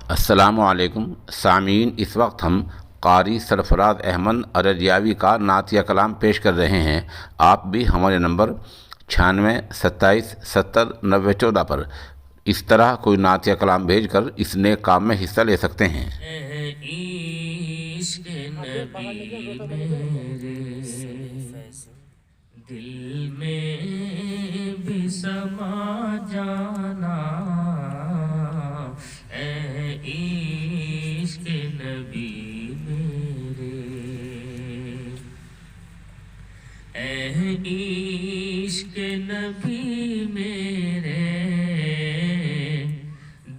السلام علیکم سامعین، اس وقت ہم قاری سرفراز احمد ارجیاوی کا نعتیہ کلام پیش کر رہے ہیں۔ آپ بھی ہمارے نمبر 96 27 70 90 14 پر اس طرح کوئی نعتیہ کلام بھیج کر اس نیک کام میں حصہ لے سکتے ہیں۔ عشق نبی میرے دل میں بھی سما جانا، اے عشق نبی میرے، اے عشق نبی میرے،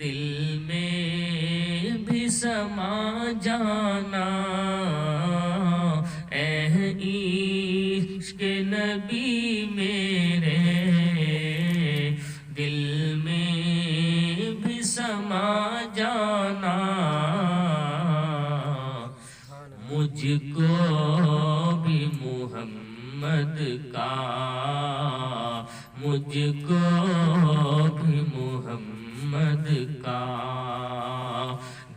دل میں بھی سما جانا، اے عشق نبی میرے، دل میں بھی سما جانا، مجھ کو بھی محمد کا، مجھ کو بھی محمد کا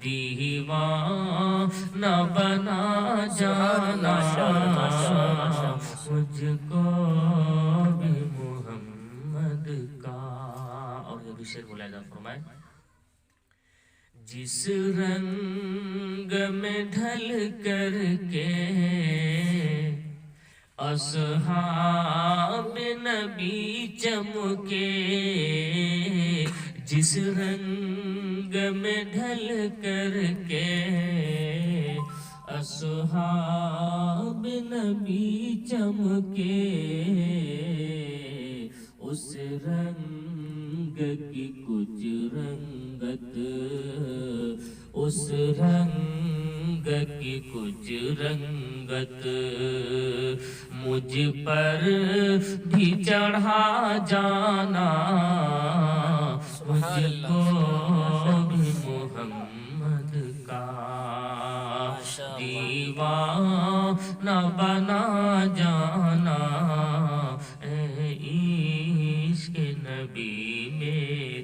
دیوانہ بنا جانا، مجھ کو بھی محمد کا۔ اور یہ بھی شعر بولا جا فرمائے، جس رنگ میں ڈھل کر کے اصحاب نبی چمکے، جس رنگ میں ڈھل کر کے اصحاب نبی چمکے، اس رنگ کی کچھ رنگت، اس رنگ کی کچھ رنگت مجھ پر بھی چڑھا جانا، مجھ کو بھی محمد کا دیوانہ بنا جانا، اے عشق نبی میرے۔